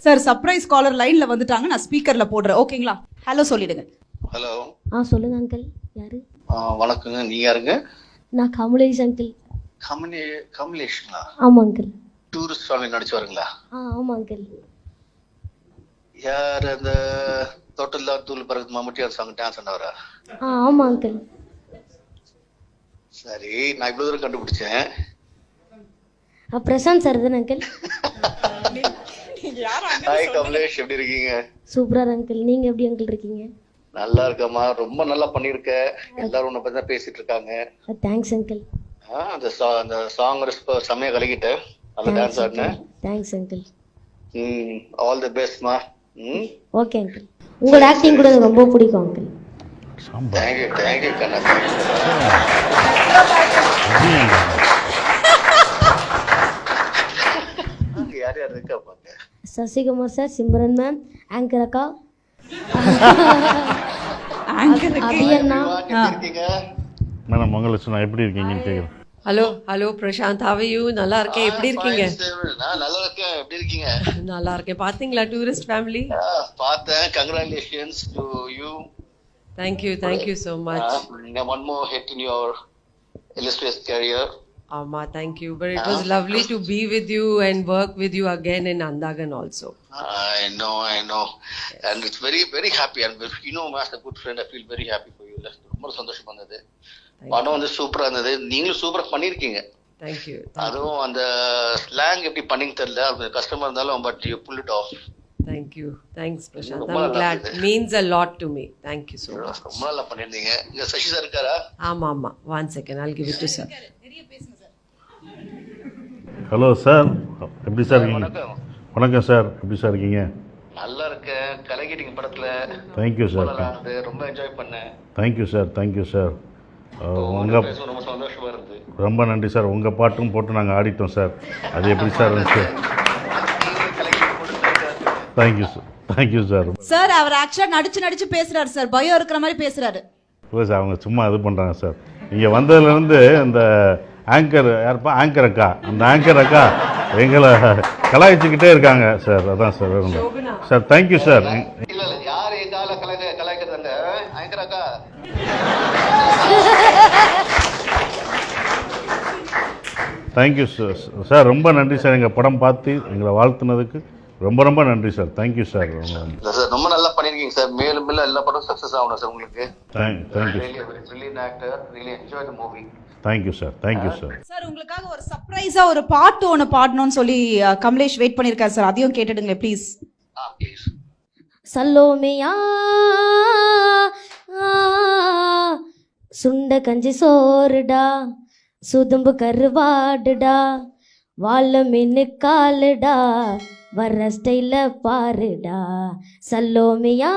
Sir surprise collar லைன்ல வந்துட்டாங்க, நான் ஸ்பீக்கர்ல போடுறேன், ஓகேங்களா? ஹலோ சொல்லிடுங்க. ஹலோ. சொல்லுங்க அங்கிள். யாரு? வணக்கங்க. நீங்க யாருங்க? நான் கமலேஷ் அங்கிள். கமலேஷ்ங்களா? ஆமா அங்கிள். டூரிஸ்ட் ஃபேமிலி நடிச்சு வரீங்களா? ஆமா அங்கிள். யார் அந்த தோட்டல்ல தூள் பறக்குது மம்முட்டியார் சாங் டான்ஸ் பண்ணவரா? ஆமா அங்கிள். சரி, நான் இவ்வளவு தூரம் கண்டுபிடிச்சேன். பிரசாந்த் சார் தானே அங்கிள்? ஹாய் கமலேஷ், எப்படி இருக்கீங்க? சூப்பரா அங்கிள். நீங்க எப்படி அங்கிள் இருக்கீங்க? நல்லா இருக்கம்மா, ரொம்ப நல்லா பண்ணிருக்க. எல்லாரும் உன்னை பத்தி தான் பேசிட்டு இருக்காங்க. Thanks uncle. அந்த சாங் செம்மையா கலக்கிட்ட, நல்ல டான்ஸ் ஆடின. Thanks uncle. All the best மா. Okay uncle. உங்களோட ஆக்டிங் கூட எனக்கு ரொம்ப பிடிக்கும் அங்கிள். தேங்க்யூ கண்ணா. யார் யார் இருக்கா பாங்க? Sasikumar sir, Simran ma'am, anchor அக்கா, அபியண்ணா. மேடம் மங்களலட்சுமி எப்படி இருக்கீங்கன்னு கேக்குறேன். Hello Prashant, how are you? நல்லா இருக்கேன், எப்படி இருக்கீங்க? நான் நல்லா இருக்கேன், எப்படி இருக்கீங்க? நல்லா இருக்கேன். பாத்தீங்களா டூரிஸ்ட் ஃபேமிலி? பார்த்தேன். Congratulations to you. Thank you so much. One more hit in your illustrious career. Amma, thank you. But it was lovely to be with you and work with you again in Andagan also. I know. And it's very, very happy. And you know, as a good friend, I feel very happy for you. ரொம்ப சந்தோஷமா இருந்தது. படம் வந்து சூப்பரா இருந்தது. நீங்களும் சூப்பரா பண்ணிருக்கீங்க. Thank you. அதுவும் அந்த ஸ்லாங் எப்படி பண்ணீங்க தெரியல, அது கஷ்டமா இருந்தாலும் but you pull it off. Thank you. Thanks Prashant. I'm glad. It means a lot to me. Thank you so much. ரொம்ப நல்லா பண்ணிருந்தீங்க. இங்க சசி சார் இருக்காரா? ஆமா. One second, I'll give it to sir. Hello sir, எப்படி sir இருக்கீங்க? வணக்கம் sir, எப்படி சார் இருக்கீங்க? நல்லா இருக்கேன். கலக்கிட்டீங்க படத்துல. Thank you sir. ரொம்ப என்ஜாய் பண்ணேன். Thank you sir. ரொம்ப சந்தோஷமா இருந்து. ரொம்ப நன்றி சார். உங்கள் பாட்டும் போட்டு நாங்கள் ஆடிட்டோம் சார். அது எப்படி சார் இருந்துச்சு? Thank you sir. சார் அவர் ஆக்சுவலா நடிச்சு பேசுறாரு சார், பயம் இருக்கிற மாதிரி பேசுறாரு. இல்லை சார், அவங்க சும்மா இது பண்ணுறாங்க சார். இங்கே வந்ததுலேருந்து இந்த ஆங்கர் யாருப்பா, ஆங்கர் அக்கா, அந்த ஆங்கர் அக்கா எங்களை கலாய்ச்சிக்கிட்டே இருக்காங்க சார். அதான் சார் சார். Thank you sir. இல்ல யார் எங்கால கலாய்க்கிறதாங்க? ஆங்கர் அக்கா. Thank you sir. ரொம்ப நன்றி சார். எங்கள் படம் பார்த்து எங்களை வாழ்த்துனதுக்கு ரொம்ப நன்றி சார். Thank you sir. ரொம்ப நல்லா பண்ணிருக்கீங்க சார். மேலும் எல்லா படம் சக்சஸ் ஆகணும் சார் உங்களுக்கு. Thank you sir. சார் உங்களுக்காக ஒரு சர்ப்ரைஸா ஒரு பாட்டு ஒன்று பாடணும்னு சொல்லி கமலேஷ் வெயிட் பண்ணியிருக்காரு சார், அதையும் கேட்டுடுங்களேன் ப்ளீஸ். சல்லோமையா சுண்ட கஞ்சி சோறுடா, சுதும்பு கருவாடுடா, வாழ மீன் காலுடா, வர்ற ஸ்டைல பாருடா. சல்லோமையா